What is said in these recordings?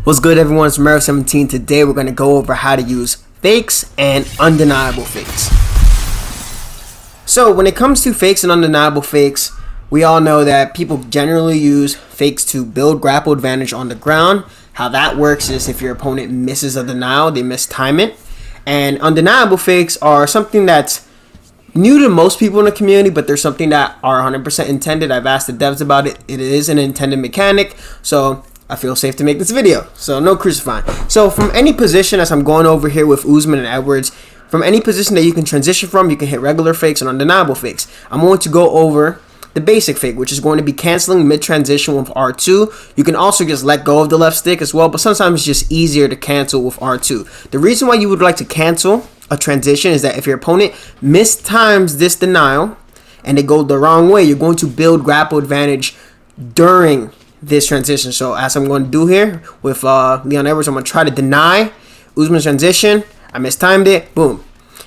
What's good, everyone? It's Mero17. Today we're going to go over how to use fakes and undeniable fakes. So when it comes to fakes and undeniable fakes, we all know that people generally use fakes to build grapple advantage on the ground. How that works is if your opponent misses a denial, they mistime it. And undeniable fakes are something that's new to most people in the community, but they're something that are 100% intended. I've asked the devs about it. It is an intended mechanic, so I feel safe to make this video. So no crucifying. So from any position, as I'm going over here with Usman and Edwards, from any position that you can transition from, you can hit regular fakes and undeniable fakes. I'm going to go over the basic fake, which is going to be canceling mid-transition with R2. You can also just let go of the left stick as well, but sometimes it's just easier to cancel with R2. The reason why you would like to cancel a transition is that if your opponent mistimes this denial and they go the wrong way, you're going to build grapple advantage during this transition. So as I'm going to do here with Leon Edwards, I'm going to try to deny Usman's transition. I mistimed it. Boom.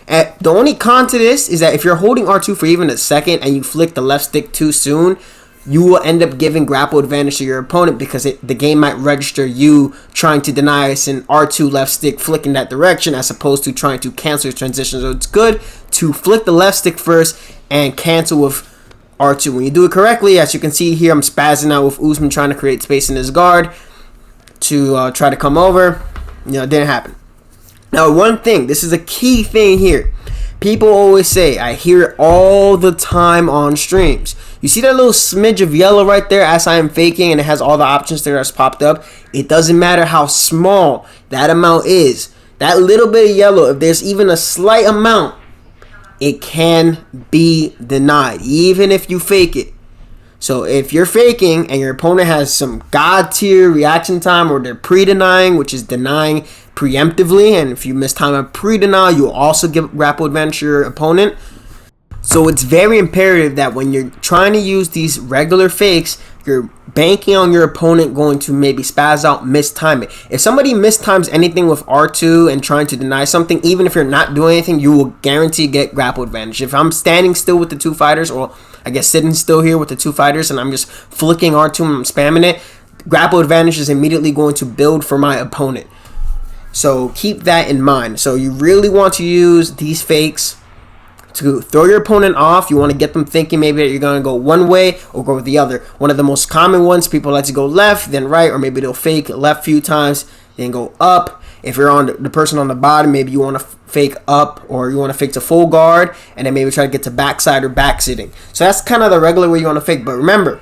And the only con to this is that if you're holding R2 for even a second and you flick the left stick too soon, you will end up giving grapple advantage to your opponent because the game might register you trying to deny us an R2 left stick flicking that direction as opposed to trying to cancel your transition. So it's good to flick the left stick first and cancel with R2. When you do it correctly, as you can see here, I'm spazzing out with Usman trying to create space in his guard to try to come over. You know, it didn't happen. Now, one thing, this is a key thing here. People always say, I hear it all the time on streams. You see that little smidge of yellow right there as I am faking and it has all the options there that's popped up? It doesn't matter how small that amount is. That little bit of yellow, if there's even a slight amount, it can be denied, even if you fake it. So if you're faking and your opponent has some god tier reaction time, or they're pre-denying, which is denying preemptively, and if you mistime a pre-denial, you'll also give grapple advantage to your opponent. So it's very imperative that when you're trying to use these regular fakes, you're banking on your opponent going to maybe spaz out, mistime it. If somebody mistimes anything with R2 and trying to deny something, even if you're not doing anything, you will guarantee get grapple advantage. If I'm standing still with the two fighters, or I guess sitting still here with the two fighters, and I'm just flicking R2 and I'm spamming it, grapple advantage is immediately going to build for my opponent. So keep that in mind. So you really want to use these fakes to throw your opponent off. You want to get them thinking maybe that you're going to go one way or go the other. One of the most common ones, people like to go left, then right, or maybe they'll fake left a few times, then go up. If you're on the person on the bottom, maybe you want to fake up, or you want to fake to full guard, and then maybe try to get to backside or back sitting. So that's kind of the regular way you want to fake. But remember,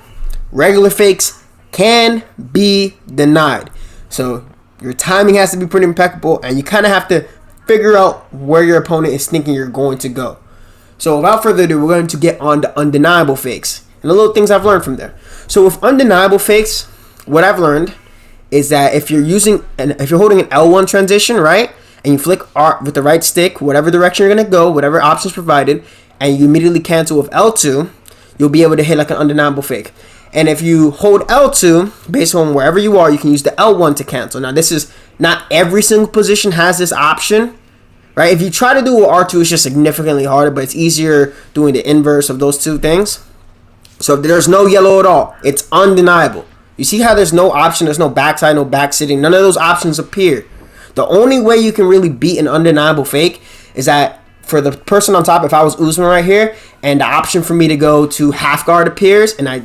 regular fakes can be denied. So your timing has to be pretty impeccable, and you kind of have to figure out where your opponent is thinking you're going to go. So without further ado, we're going to get on to undeniable fakes and the little things I've learned from there. So with undeniable fakes, what I've learned is that if you're holding an L1 transition, right, and you flick R with the right stick, whatever direction you're going to go, whatever options provided, and you immediately cancel with L2, you'll be able to hit like an undeniable fake. And if you hold L2, based on wherever you are, you can use the L1 to cancel. Now, this is not every single position has this option. Right? If you try to do with R2, it's just significantly harder, but it's easier doing the inverse of those two things. So if there's no yellow at all, it's undeniable. You see how there's no option, there's no backside, no back sitting, none of those options appear. The only way you can really beat an undeniable fake is that for the person on top, if I was Usman right here, and the option for me to go to half guard appears, and I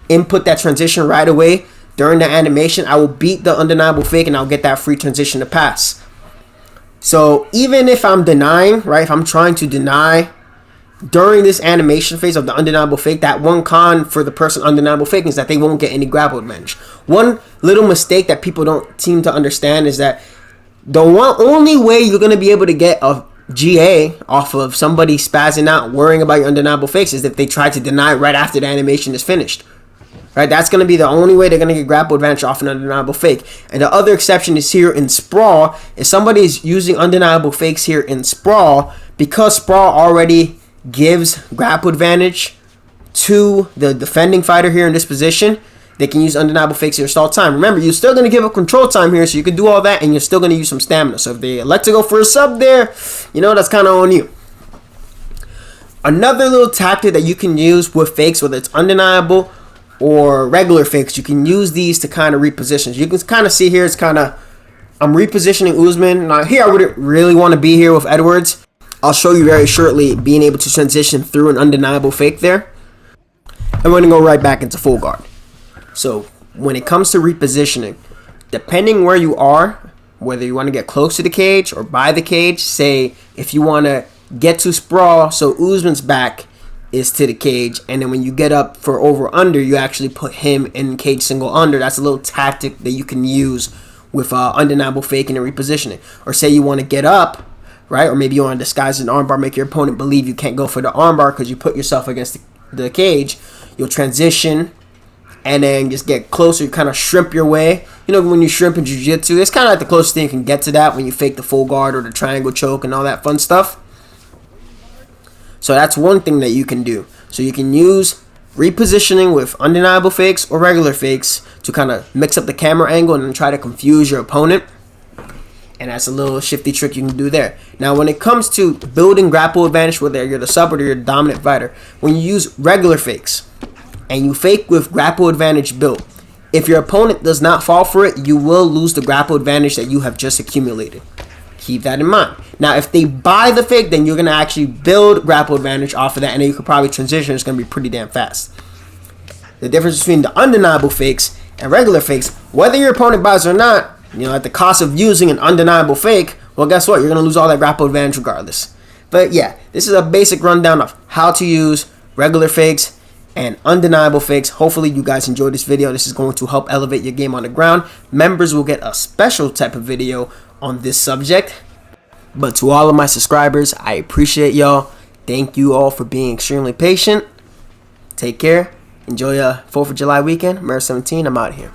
input that transition right away during the animation, I will beat the undeniable fake and I'll get that free transition to pass. So even if I'm denying, right, if I'm trying to deny during this animation phase of the undeniable fake, that one con for the person undeniable faking is that they won't get any grapple advantage. One little mistake that people don't seem to understand is that the only way you're going to be able to get a GA off of somebody spazzing out, worrying about your undeniable fakes, is if they try to deny right after the animation is finished. Right, that's going to be the only way they're going to get grapple advantage off an undeniable fake. And the other exception is here in Sprawl. If somebody is using undeniable fakes here in Sprawl, because Sprawl already gives grapple advantage to the defending fighter here in this position, they can use undeniable fakes here stall time. Remember, you're still going to give up control time here, so you can do all that, and you're still going to use some stamina. So if they elect to go for a sub there, you know, that's kind of on you. Another little tactic that you can use with fakes, whether it's undeniable or regular fakes, you can use these to kind of reposition. You can kind of see here, it's kind of, I'm repositioning Usman. Now here I wouldn't really want to be here with Edwards. I'll show you very shortly being able to transition through an undeniable fake there. And we're going to go right back into full guard. So when it comes to repositioning, depending where you are, whether you want to get close to the cage or by the cage, say if you want to get to sprawl, so Usman's back is to the cage, and then when you get up for over under, you actually put him in cage single under. That's a little tactic that you can use with undeniable faking and repositioning. Or say you want to get up, right? Or maybe you want to disguise an armbar, make your opponent believe you can't go for the armbar because you put yourself against the cage. You'll transition and then just get closer. You kind of shrimp your way. You know, when you shrimp in jiu-jitsu, it's kind of like the closest thing you can get to that when you fake the full guard or the triangle choke and all that fun stuff. So that's one thing that you can do. So you can use repositioning with undeniable fakes or regular fakes to kind of mix up the camera angle and then try to confuse your opponent. And that's a little shifty trick you can do there. Now, when it comes to building grapple advantage, whether you're the sub or you're the dominant fighter, when you use regular fakes and you fake with grapple advantage built, if your opponent does not fall for it, you will lose the grapple advantage that you have just accumulated. Keep that in mind. Now, if they buy the fake, then you're going to actually build grapple advantage off of that, and then you could probably transition. It's going to be pretty damn fast. The difference between the undeniable fakes and regular fakes, whether your opponent buys or not, you know, at the cost of using an undeniable fake, well, guess what? You're going to lose all that grapple advantage regardless. But yeah, this is a basic rundown of how to use regular fakes and undeniable fakes. Hopefully you guys enjoyed this video. This is going to help elevate your game on the ground. Members will get a special type of video on this subject. But to all of my subscribers, I appreciate y'all. Thank you all for being extremely patient. Take care. Enjoy your 4th of July weekend. March 17. I'm out of here.